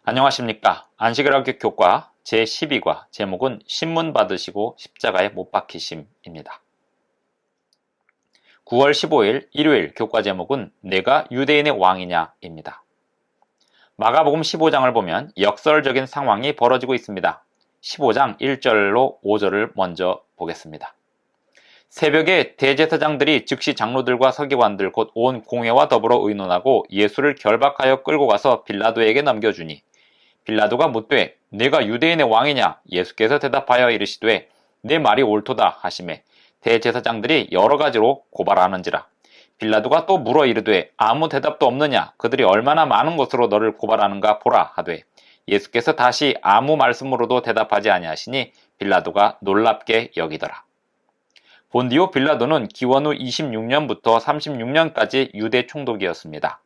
안녕하십니까. 안식일학교 교과 제12과 제목은 신문 받으시고 십자가에 못 박히심입니다. 9월 15일 일요일 교과 제목은 내가 유대인의 왕이냐입니다. 마가복음 15장을 보면 역설적인 상황이 벌어지고 있습니다. 15장 1절로 5절을 먼저 보겠습니다. 새벽에 대제사장들이 즉시 장로들과 서기관들 곧 온 공회와 더불어 의논하고 예수를 결박하여 끌고 가서 빌라도에게 넘겨주니 빌라도가 묻되 내가 유대인의 왕이냐? 예수께서 대답하여 이르시되 내 말이 옳도다 하시매 대제사장들이 여러 가지로 고발하는지라. 빌라도가 또 물어 이르되 아무 대답도 없느냐? 그들이 얼마나 많은 것으로 너를 고발하는가 보라 하되 예수께서 다시 아무 말씀으로도 대답하지 아니하시니 빌라도가 놀랍게 여기더라. 본디오 빌라도는 기원 후 26년부터 36년까지 유대 총독이었습니다.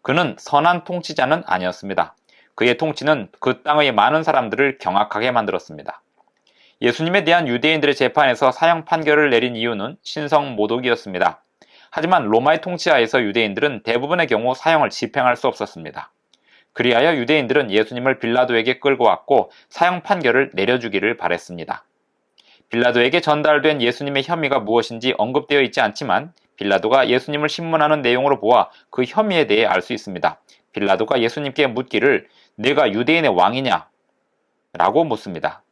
그는 선한 통치자는 아니었습니다. 그의 통치는 그 땅의 많은 사람들을 경악하게 만들었습니다. 예수님에 대한 유대인들의 재판에서 사형 판결을 내린 이유는 신성 모독이었습니다. 하지만 로마의 통치하에서 유대인들은 대부분의 경우 사형을 집행할 수 없었습니다. 그리하여 유대인들은 예수님을 빌라도에게 끌고 왔고 사형 판결을 내려주기를 바랬습니다. 빌라도에게 전달된 예수님의 혐의가 무엇인지 언급되어 있지 않지만 빌라도가 예수님을 신문하는 내용으로 보아 그 혐의에 대해 알 수 있습니다. 빌라도가 예수님께 묻기를 내가 유대인의 왕이냐? 라고 묻습니다.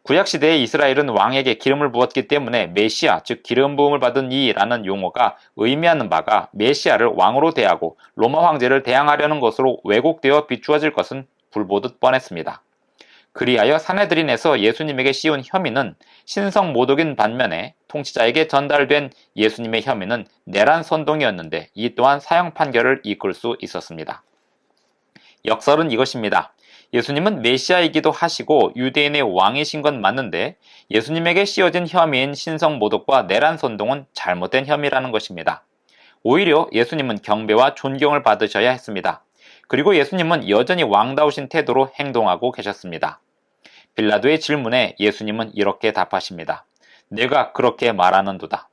구약시대에 이스라엘은 왕에게 기름을 부었기 때문에 메시아, 즉 기름 부음을 받은 이라는 용어가 의미하는 바가 메시아를 왕으로 대하고 로마 황제를 대항하려는 것으로 왜곡되어 비추어질 것은 불보듯 뻔했습니다. 그리하여 사내들인에서 예수님에게 씌운 혐의는 신성 모독인 반면에 통치자에게 전달된 예수님의 혐의는 내란 선동이었는데 이 또한 사형 판결을 이끌 수 있었습니다. 역설은 이것입니다. 예수님은 메시아이기도 하시고 유대인의 왕이신 건 맞는데 예수님에게 씌워진 혐의인 신성 모독과 내란 선동은 잘못된 혐의라는 것입니다. 오히려 예수님은 경배와 존경을 받으셔야 했습니다. 그리고 예수님은 여전히 왕다우신 태도로 행동하고 계셨습니다. 빌라도의 질문에 예수님은 이렇게 답하십니다. 내가 그렇게 말하는도다.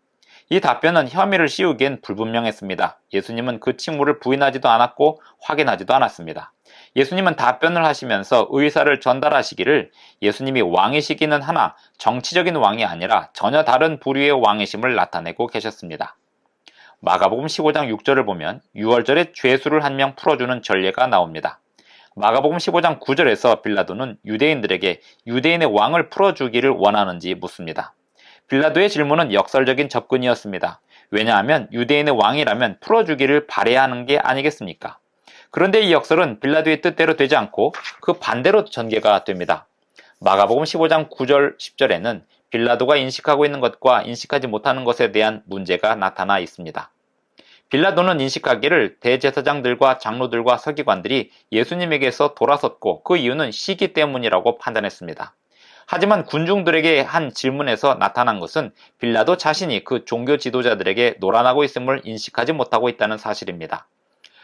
이 답변은 혐의를 씌우기엔 불분명했습니다. 예수님은 그 칭호를 부인하지도 않았고 확인하지도 않았습니다. 예수님은 답변을 하시면서 의사를 전달하시기를 예수님이 왕이시기는 하나 정치적인 왕이 아니라 전혀 다른 부류의 왕이심을 나타내고 계셨습니다. 마가복음 15장 6절을 보면 6월절에 죄수를 한 명 풀어주는 전례가 나옵니다. 마가복음 15장 9절에서 빌라도는 유대인들에게 유대인의 왕을 풀어주기를 원하는지 묻습니다. 빌라도의 질문은 역설적인 접근이었습니다. 왜냐하면 유대인의 왕이라면 풀어주기를 바라야 하는 게 아니겠습니까? 그런데 이 역설은 빌라도의 뜻대로 되지 않고 그 반대로 전개가 됩니다. 마가복음 15장 9절 10절에는 빌라도가 인식하고 있는 것과 인식하지 못하는 것에 대한 문제가 나타나 있습니다. 빌라도는 인식하기를 대제사장들과 장로들과 서기관들이 예수님에게서 돌아섰고 그 이유는 시기 때문이라고 판단했습니다. 하지만 군중들에게 한 질문에서 나타난 것은 빌라도 자신이 그 종교 지도자들에게 노란하고 있음을 인식하지 못하고 있다는 사실입니다.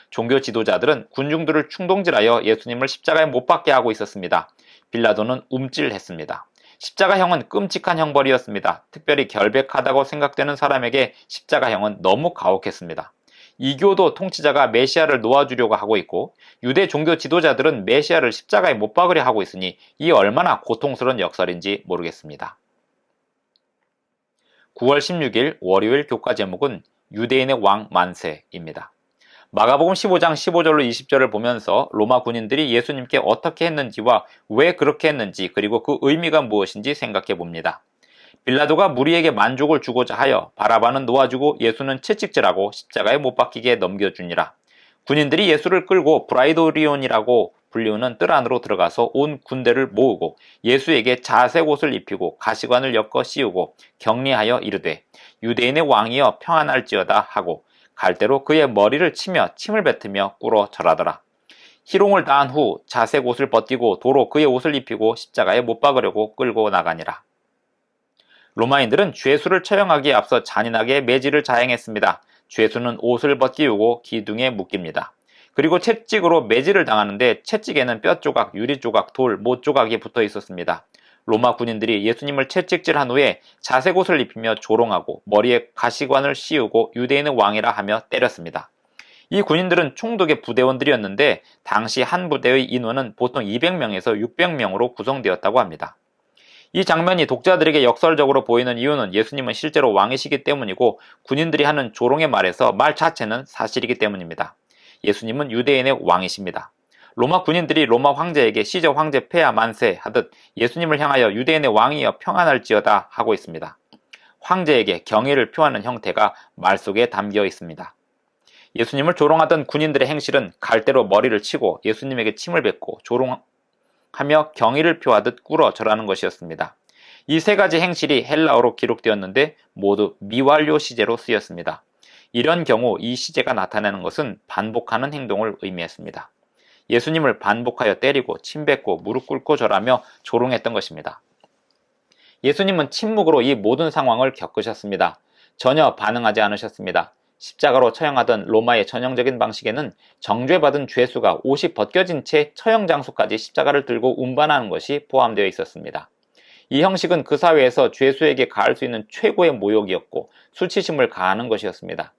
종교 지도자들은 군중들을 충동질하여 예수님을 십자가에 못 박게 하고 있었습니다. 빌라도는 움찔했습니다. 십자가형은 끔찍한 형벌이었습니다. 특별히 결백하다고 생각되는 사람에게 십자가형은 너무 가혹했습니다. 이교도 통치자가 메시아를 놓아주려고 하고 있고 유대 종교 지도자들은 메시아를 십자가에 못 박으려 하고 있으니 이 얼마나 고통스러운 역설인지 모르겠습니다. 9월 16일 월요일 교과 제목은 유대인의 왕 만세입니다. 마가복음 15장 15절로 20절을 보면서 로마 군인들이 예수님께 어떻게 했는지와 왜 그렇게 했는지 그리고 그 의미가 무엇인지 생각해 봅니다. 빌라도가 무리에게 만족을 주고자 하여 바라바는 놓아주고 예수는 채찍질하고 십자가에 못 박히게 넘겨주니라. 군인들이 예수를 끌고 브라이도리온이라고 불리우는 뜰 안으로 들어가서 온 군대를 모으고 예수에게 자색 옷을 입히고 가시관을 엮어 씌우고 격리하여 이르되 유대인의 왕이여 평안할지어다 하고 갈대로 그의 머리를 치며 침을 뱉으며 꿇어 절하더라. 희롱을 다한 후 자색 옷을 벗기고 도로 그의 옷을 입히고 십자가에 못 박으려고 끌고 나가니라. 로마인들은 죄수를 처형하기에 앞서 잔인하게 매질을 자행했습니다. 죄수는 옷을 벗기우고 기둥에 묶입니다. 그리고 채찍으로 매질을 당하는데 채찍에는 뼈 조각, 유리 조각, 돌, 못 조각이 붙어 있었습니다. 로마 군인들이 예수님을 채찍질한 후에 자색 옷을 입히며 조롱하고 머리에 가시관을 씌우고 유대인의 왕이라 하며 때렸습니다. 이 군인들은 총독의 부대원들이었는데 당시 한 부대의 인원은 보통 200명에서 600명으로 구성되었다고 합니다. 이 장면이 독자들에게 역설적으로 보이는 이유는 예수님은 실제로 왕이시기 때문이고 군인들이 하는 조롱의 말에서 말 자체는 사실이기 때문입니다. 예수님은 유대인의 왕이십니다. 로마 군인들이 로마 황제에게 시저 황제 폐하 만세 하듯 예수님을 향하여 유대인의 왕이여 평안할지어다 하고 있습니다. 황제에게 경의를 표하는 형태가 말 속에 담겨 있습니다. 예수님을 조롱하던 군인들의 행실은 갈대로 머리를 치고 예수님에게 침을 뱉고 조롱하며 경의를 표하듯 꿇어 절하는 것이었습니다. 이 세 가지 행실이 헬라어로 기록되었는데 모두 미완료 시제로 쓰였습니다. 이런 경우 이 시제가 나타내는 것은 반복하는 행동을 의미했습니다. 예수님을 반복하여 때리고 침 뱉고 무릎 꿇고 절하며 조롱했던 것입니다. 예수님은 침묵으로 이 모든 상황을 겪으셨습니다. 전혀 반응하지 않으셨습니다. 십자가로 처형하던 로마의 전형적인 방식에는 정죄받은 죄수가 옷이 벗겨진 채 처형 장소까지 십자가를 들고 운반하는 것이 포함되어 있었습니다. 이 형식은 그 사회에서 죄수에게 가할 수 있는 최고의 모욕이었고 수치심을 가하는 것이었습니다.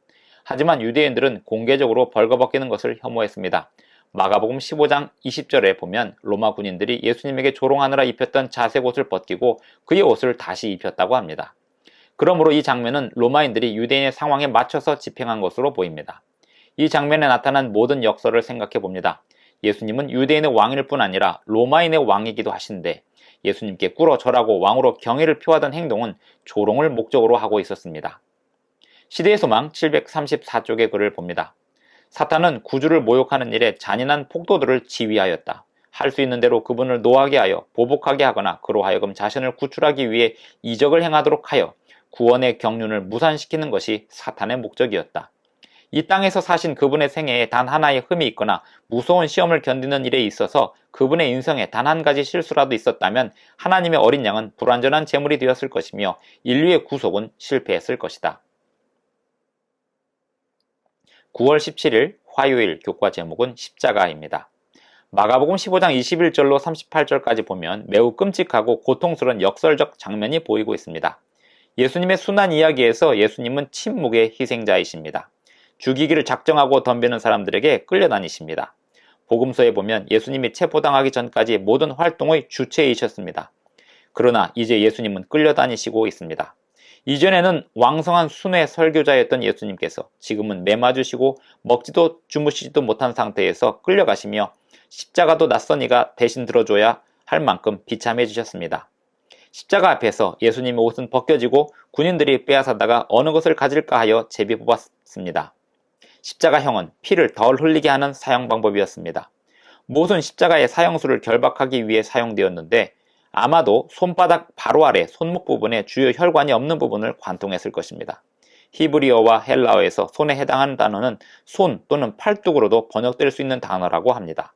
하지만 유대인들은 공개적으로 벌거벗기는 것을 혐오했습니다. 마가복음 15장 20절에 보면 로마 군인들이 예수님에게 조롱하느라 입혔던 자색 옷을 벗기고 그의 옷을 다시 입혔다고 합니다. 그러므로 이 장면은 로마인들이 유대인의 상황에 맞춰서 집행한 것으로 보입니다. 이 장면에 나타난 모든 역설을 생각해 봅니다. 예수님은 유대인의 왕일 뿐 아니라 로마인의 왕이기도 하신데 예수님께 꿇어 절하고 왕으로 경의를 표하던 행동은 조롱을 목적으로 하고 있었습니다. 시대의 소망 734쪽의 글을 봅니다. 사탄은 구주를 모욕하는 일에 잔인한 폭도들을 지휘하였다. 할 수 있는 대로 그분을 노하게 하여 보복하게 하거나 그로 하여금 자신을 구출하기 위해 이적을 행하도록 하여 구원의 경륜을 무산시키는 것이 사탄의 목적이었다. 이 땅에서 사신 그분의 생애에 단 하나의 흠이 있거나 무서운 시험을 견디는 일에 있어서 그분의 인생에 단 한 가지 실수라도 있었다면 하나님의 어린 양은 불완전한 제물이 되었을 것이며 인류의 구속은 실패했을 것이다. 9월 17일 화요일 교과 제목은 십자가입니다. 마가복음 15장 21절로 38절까지 보면 매우 끔찍하고 고통스러운 역설적 장면이 보이고 있습니다. 예수님의 순환 이야기에서 예수님은 침묵의 희생자이십니다. 죽이기를 작정하고 덤비는 사람들에게 끌려다니십니다. 복음서에 보면 예수님이 체포당하기 전까지 모든 활동의 주체이셨습니다. 그러나 이제 예수님은 끌려다니시고 있습니다. 이전에는 왕성한 순회 설교자였던 예수님께서 지금은 매맞으시고 먹지도 주무시지도 못한 상태에서 끌려가시며 십자가도 낯선 이가 대신 들어줘야 할 만큼 비참해지셨습니다. 십자가 앞에서 예수님의 옷은 벗겨지고 군인들이 빼앗아다가 어느 것을 가질까 하여 제비 뽑았습니다. 십자가형은 피를 덜 흘리게 하는 사형 방법이었습니다. 못은 십자가의 사형수를 결박하기 위해 사용되었는데 아마도 손바닥 바로 아래 손목 부분에 주요 혈관이 없는 부분을 관통했을 것입니다. 히브리어와 헬라어에서 손에 해당하는 단어는 손 또는 팔뚝으로도 번역될 수 있는 단어라고 합니다.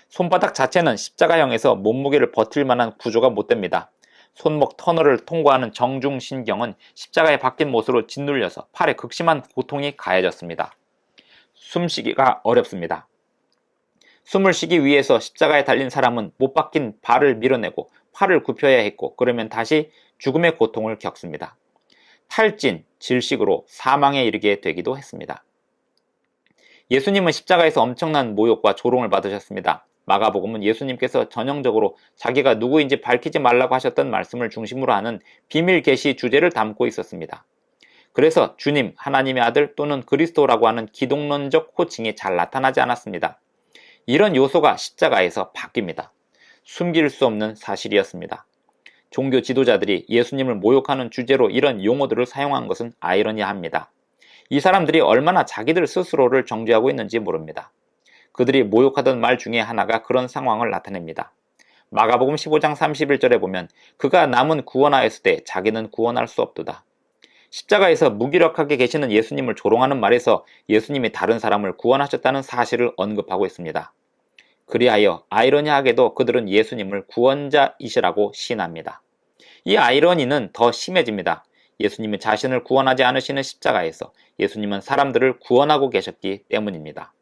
손바닥 자체는 십자가형에서 몸무게를 버틸 만한 구조가 못 됩니다. 손목 터널을 통과하는 정중신경은 십자가에 박힌 못으로 짓눌려서 팔에 극심한 고통이 가해졌습니다. 숨쉬기가 어렵습니다. 숨을 쉬기 위해서 십자가에 달린 사람은 못 박힌 발을 밀어내고 팔을 굽혀야 했고 그러면 다시 죽음의 고통을 겪습니다. 탈진, 질식으로 사망에 이르게 되기도 했습니다. 예수님은 십자가에서 엄청난 모욕과 조롱을 받으셨습니다. 마가복음은 예수님께서 전형적으로 자기가 누구인지 밝히지 말라고 하셨던 말씀을 중심으로 하는 비밀 계시 주제를 담고 있었습니다. 그래서 주님, 하나님의 아들 또는 그리스도라고 하는 기독론적 호칭이 잘 나타나지 않았습니다. 이런 요소가 십자가에서 바뀝니다. 숨길 수 없는 사실이었습니다. 종교 지도자들이 예수님을 모욕하는 주제로 이런 용어들을 사용한 것은 아이러니합니다. 이 사람들이 얼마나 자기들 스스로를 정죄하고 있는지 모릅니다. 그들이 모욕하던 말 중에 하나가 그런 상황을 나타냅니다. 마가복음 15장 31절에 보면 그가 남은 구원하였을 때 자기는 구원할 수 없도다. 십자가에서 무기력하게 계시는 예수님을 조롱하는 말에서 예수님이 다른 사람을 구원하셨다는 사실을 언급하고 있습니다. 그리하여 아이러니하게도 그들은 예수님을 구원자이시라고 시인합니다. 이 아이러니는 더 심해집니다. 예수님이 자신을 구원하지 않으시는 십자가에서 예수님은 사람들을 구원하고 계셨기 때문입니다.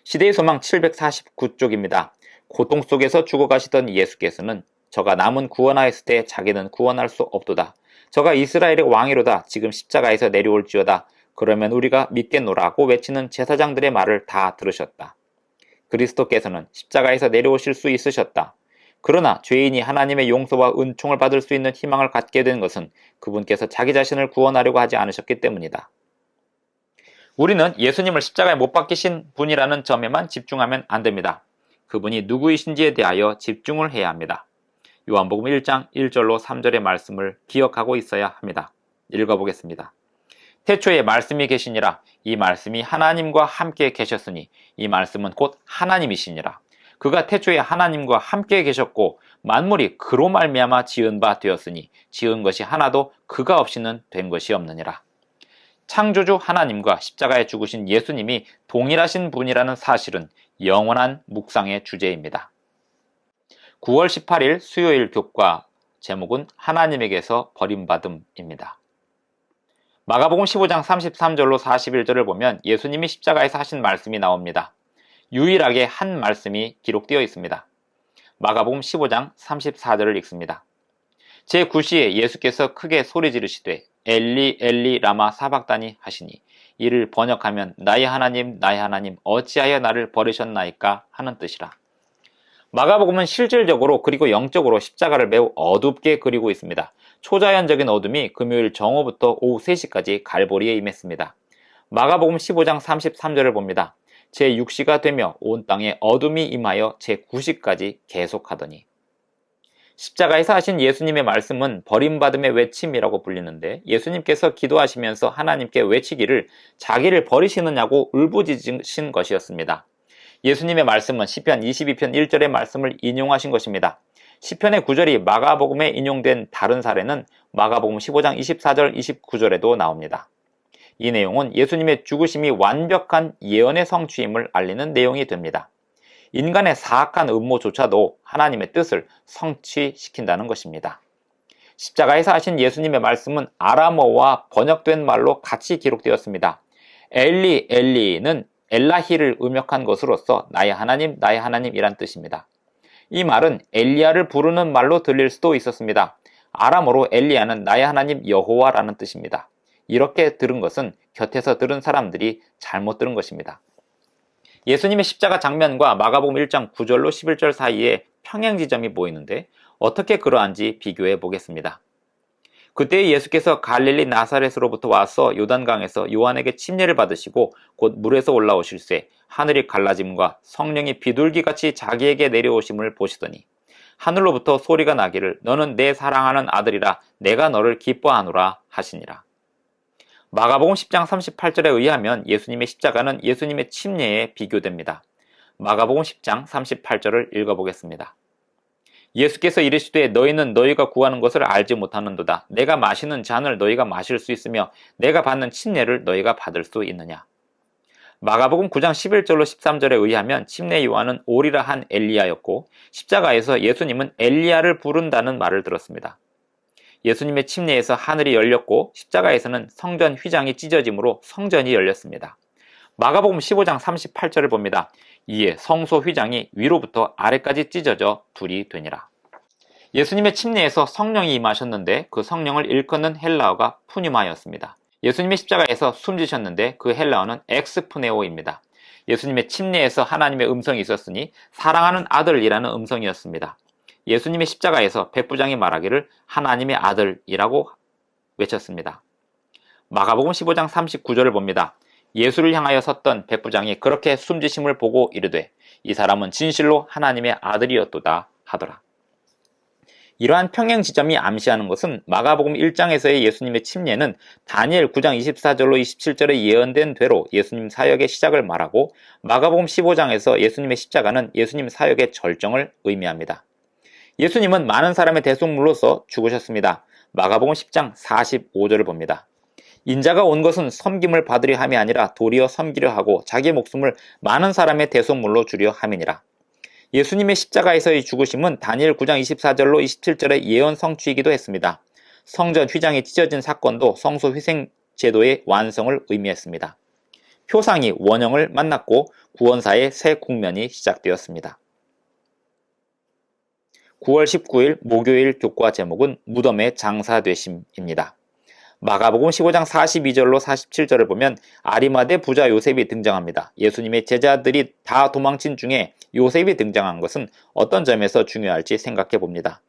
시대의 소망 749쪽입니다. 고통 속에서 죽어가시던 예수께서는 저가 남은 구원하였을 때 자기는 구원할 수 없도다. 저가 이스라엘의 왕이로다. 지금 십자가에서 내려올지어다. 그러면 우리가 믿겠노라고 외치는 제사장들의 말을 다 들으셨다. 그리스도께서는 십자가에서 내려오실 수 있으셨다. 그러나 죄인이 하나님의 용서와 은총을 받을 수 있는 희망을 갖게 된 것은 그분께서 자기 자신을 구원하려고 하지 않으셨기 때문이다. 우리는 예수님을 십자가에 못 박히신 분이라는 점에만 집중하면 안 됩니다. 그분이 누구이신지에 대하여 집중을 해야 합니다. 요한복음 1장 1절로 3절의 말씀을 기억하고 있어야 합니다. 읽어보겠습니다. 태초에 말씀이 계시니라. 이 말씀이 하나님과 함께 계셨으니 이 말씀은 곧 하나님이시니라. 그가 태초에 하나님과 함께 계셨고 만물이 그로 말미암아 지은 바 되었으니 지은 것이 하나도 그가 없이는 된 것이 없느니라. 창조주 하나님과 십자가에 죽으신 예수님이 동일하신 분이라는 사실은 영원한 묵상의 주제입니다. 9월 18일 수요일 교과 제목은 하나님에게서 버림받음입니다. 마가복음 15장 33절로 41절을 보면 예수님이 십자가에서 하신 말씀이 나옵니다. 유일하게 한 말씀이 기록되어 있습니다. 마가복음 15장 34절을 읽습니다. 제9시에 예수께서 크게 소리 지르시되 엘리 엘리 라마 사박다니 하시니 이를 번역하면 나의 하나님 나의 하나님 어찌하여 나를 버리셨나이까 하는 뜻이라. 마가복음은 실질적으로 그리고 영적으로 십자가를 매우 어둡게 그리고 있습니다. 초자연적인 어둠이 금요일 정오부터 오후 3시까지 갈보리에 임했습니다. 마가복음 15장 33절을 봅니다. 제6시가 되며 온 땅에 어둠이 임하여 제9시까지 계속하더니. 십자가에서 하신 예수님의 말씀은 버림받음의 외침이라고 불리는데 예수님께서 기도하시면서 하나님께 외치기를 자기를 버리시느냐고 울부짖으신 것이었습니다. 예수님의 말씀은 시편 22편 1절의 말씀을 인용하신 것입니다. 시편의 9절이 마가복음에 인용된 다른 사례는 마가복음 15장 24절 29절에도 나옵니다. 이 내용은 예수님의 죽으심이 완벽한 예언의 성취임을 알리는 내용이 됩니다. 인간의 사악한 음모조차도 하나님의 뜻을 성취시킨다는 것입니다. 십자가에서 하신 예수님의 말씀은 아람어와 번역된 말로 같이 기록되었습니다. 엘리 엘리는 엘라히를 음역한 것으로서 나의 하나님이란 뜻입니다. 이 말은 엘리야를 부르는 말로 들릴 수도 있었습니다. 아람어로 엘리야는 나의 하나님 여호와라는 뜻입니다. 이렇게 들은 것은 곁에서 들은 사람들이 잘못 들은 것입니다. 예수님의 십자가 장면과 마가복음 1장 9절로 11절 사이에 평행지점이 보이는데 어떻게 그러한지 비교해 보겠습니다. 그때 예수께서 갈릴리 나사렛으로부터 와서 요단강에서 요한에게 침례를 받으시고 곧 물에서 올라오실새 하늘이 갈라짐과 성령이 비둘기같이 자기에게 내려오심을 보시더니 하늘로부터 소리가 나기를 너는 내 사랑하는 아들이라 내가 너를 기뻐하노라 하시니라. 마가복음 10장 38절에 의하면 예수님의 십자가는 예수님의 침례에 비교됩니다. 마가복음 10장 38절을 읽어보겠습니다. 예수께서 이르시되 너희는 너희가 구하는 것을 알지 못하는도다. 내가 마시는 잔을 너희가 마실 수 있으며 내가 받는 침례를 너희가 받을 수 있느냐. 마가복음 9장 11절로 13절에 의하면 침례 요한은 오리라 한 엘리야였고 십자가에서 예수님은 엘리야를 부른다는 말을 들었습니다. 예수님의 침례에서 하늘이 열렸고 십자가에서는 성전 휘장이 찢어짐으로 성전이 열렸습니다. 마가복음 15장 38절을 봅니다. 이에 성소 휘장이 위로부터 아래까지 찢어져 둘이 되니라. 예수님의 침례에서 성령이 임하셨는데 그 성령을 일컫는 헬라어가 푸뉴마였습니다. 예수님의 십자가에서 숨지셨는데 그 헬라어는 엑스푸네오입니다. 예수님의 침례에서 하나님의 음성이 있었으니 사랑하는 아들이라는 음성이었습니다. 예수님의 십자가에서 백부장이 말하기를 하나님의 아들이라고 외쳤습니다. 마가복음 15장 39절을 봅니다. 예수를 향하여 섰던 백부장이 그렇게 숨지심을 보고 이르되 이 사람은 진실로 하나님의 아들이었도다 하더라. 이러한 평행 지점이 암시하는 것은 마가복음 1장에서의 예수님의 침례는 다니엘 9장 24절로 27절에 예언된 대로 예수님 사역의 시작을 말하고 마가복음 15장에서 예수님의 십자가는 예수님 사역의 절정을 의미합니다. 예수님은 많은 사람의 대속물로서 죽으셨습니다. 마가복음 10장 45절을 봅니다. 인자가 온 것은 섬김을 받으려 함이 아니라 도리어 섬기려 하고 자기의 목숨을 많은 사람의 대속물로 주려 함이니라. 예수님의 십자가에서의 죽으심은 다니엘 9장 24절로 27절의 예언 성취이기도 했습니다. 성전 휘장이 찢어진 사건도 성소 희생 제도의 완성을 의미했습니다. 표상이 원형을 만났고 구원사의 새 국면이 시작되었습니다. 9월 19일 목요일 교과 제목은 무덤의 장사되심입니다. 마가복음 15장 42절로 47절을 보면 아리마대 부자 요셉이 등장합니다. 예수님의 제자들이 다 도망친 중에 요셉이 등장한 것은 어떤 점에서 중요할지 생각해 봅니다.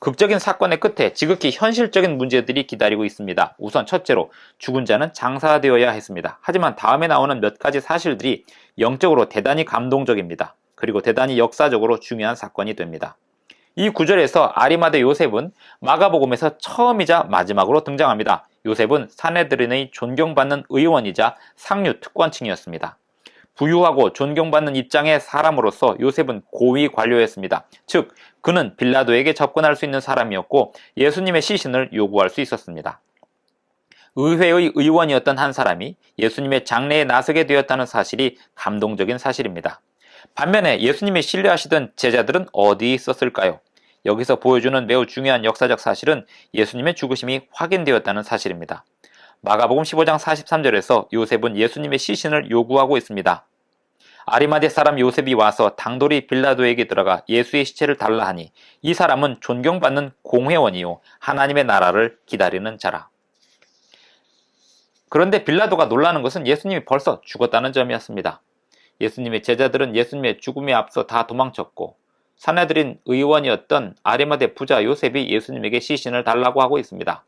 극적인 사건의 끝에 지극히 현실적인 문제들이 기다리고 있습니다. 우선 첫째로 죽은 자는 장사되어야 했습니다. 하지만 다음에 나오는 몇 가지 사실들이 영적으로 대단히 감동적입니다. 그리고 대단히 역사적으로 중요한 사건이 됩니다. 이 구절에서 아리마대 요셉은 마가복음에서 처음이자 마지막으로 등장합니다. 요셉은 산헤드린의 존경받는 의원이자 상류 특권층이었습니다. 부유하고 존경받는 입장의 사람으로서 요셉은 고위 관료였습니다. 즉, 그는 빌라도에게 접근할 수 있는 사람이었고 예수님의 시신을 요구할 수 있었습니다. 의회의 의원이었던 한 사람이 예수님의 장례에 나서게 되었다는 사실이 감동적인 사실입니다. 반면에 예수님이 신뢰하시던 제자들은 어디에 있었을까요? 여기서 보여주는 매우 중요한 역사적 사실은 예수님의 죽으심이 확인되었다는 사실입니다. 마가복음 15장 43절에서 요셉은 예수님의 시신을 요구하고 있습니다. 아리마대 사람 요셉이 와서 당돌이 빌라도에게 들어가 예수의 시체를 달라 하니 이 사람은 존경받는 공회원이요 하나님의 나라를 기다리는 자라. 그런데 빌라도가 놀라는 것은 예수님이 벌써 죽었다는 점이었습니다. 예수님의 제자들은 예수님의 죽음에 앞서 다 도망쳤고 산헤드린 의원이었던 아리마대 부자 요셉이 예수님에게 시신을 달라고 하고 있습니다.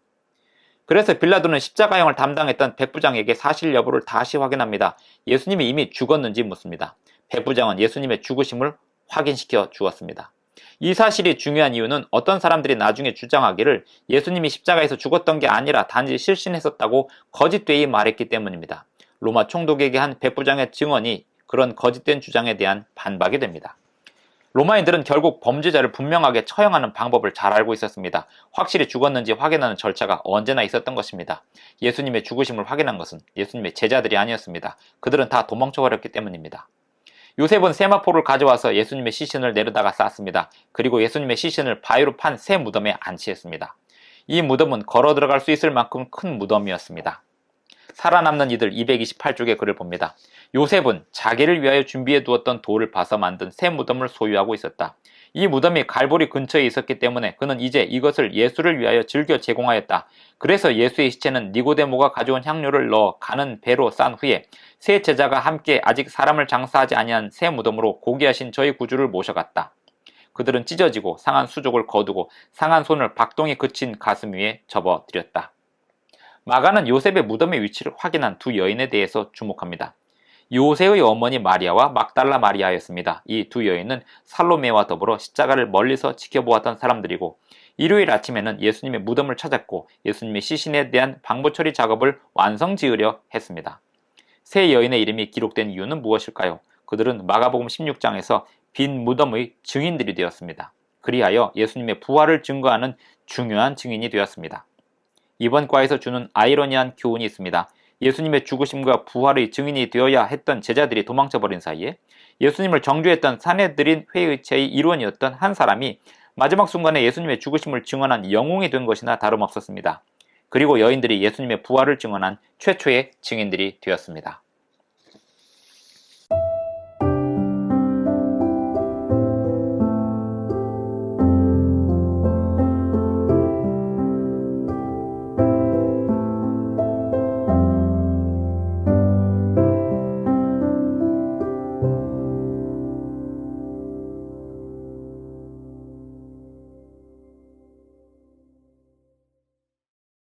그래서 빌라도는 십자가형을 담당했던 백부장에게 사실 여부를 다시 확인합니다. 예수님이 이미 죽었는지 묻습니다. 백부장은 예수님의 죽으심을 확인시켜 주었습니다. 이 사실이 중요한 이유는 어떤 사람들이 나중에 주장하기를 예수님이 십자가에서 죽었던 게 아니라 단지 실신했었다고 거짓되이 말했기 때문입니다. 로마 총독에게 한 백부장의 증언이 그런 거짓된 주장에 대한 반박이 됩니다. 로마인들은 결국 범죄자를 분명하게 처형하는 방법을 잘 알고 있었습니다. 확실히 죽었는지 확인하는 절차가 언제나 있었던 것입니다. 예수님의 죽으심을 확인한 것은 예수님의 제자들이 아니었습니다. 그들은 다 도망쳐버렸기 때문입니다. 요셉은 세마포를 가져와서 예수님의 시신을 내려다가 쌌습니다. 그리고 예수님의 시신을 바위로 판 새 무덤에 안치했습니다. 이 무덤은 걸어 들어갈 수 있을 만큼 큰 무덤이었습니다. 살아남는 이들 228쪽의 글을 봅니다. 요셉은 자기를 위하여 준비해 두었던 돌을 봐서 만든 새 무덤을 소유하고 있었다. 이 무덤이 갈보리 근처에 있었기 때문에 그는 이제 이것을 예수를 위하여 즐겨 제공하였다. 그래서 예수의 시체는 니고데모가 가져온 향료를 넣어 가는 배로 싼 후에 세 제자가 함께 아직 사람을 장사하지 아니한 새 무덤으로 고귀하신 저희 구주를 모셔갔다. 그들은 찢어지고 상한 수족을 거두고 상한 손을 박동이 그친 가슴 위에 접어드렸다. 마가는 요셉의 무덤의 위치를 확인한 두 여인에 대해서 주목합니다. 요새의 어머니 마리아와 막달라 마리아였습니다. 이 두 여인은 살로메와 더불어 십자가를 멀리서 지켜보았던 사람들이고 일요일 아침에는 예수님의 무덤을 찾았고 예수님의 시신에 대한 방부 처리 작업을 완성 지으려 했습니다. 세 여인의 이름이 기록된 이유는 무엇일까요? 그들은 마가복음 16장에서 빈 무덤의 증인들이 되었습니다. 그리하여 예수님의 부활을 증거하는 중요한 증인이 되었습니다. 이번 과에서 주는 아이러니한 교훈이 있습니다. 예수님의 죽으심과 부활의 증인이 되어야 했던 제자들이 도망쳐버린 사이에 예수님을 정죄했던 산헤드린 회의체의 일원이었던 한 사람이 마지막 순간에 예수님의 죽으심을 증언한 영웅이 된 것이나 다름없었습니다. 그리고 여인들이 예수님의 부활을 증언한 최초의 증인들이 되었습니다.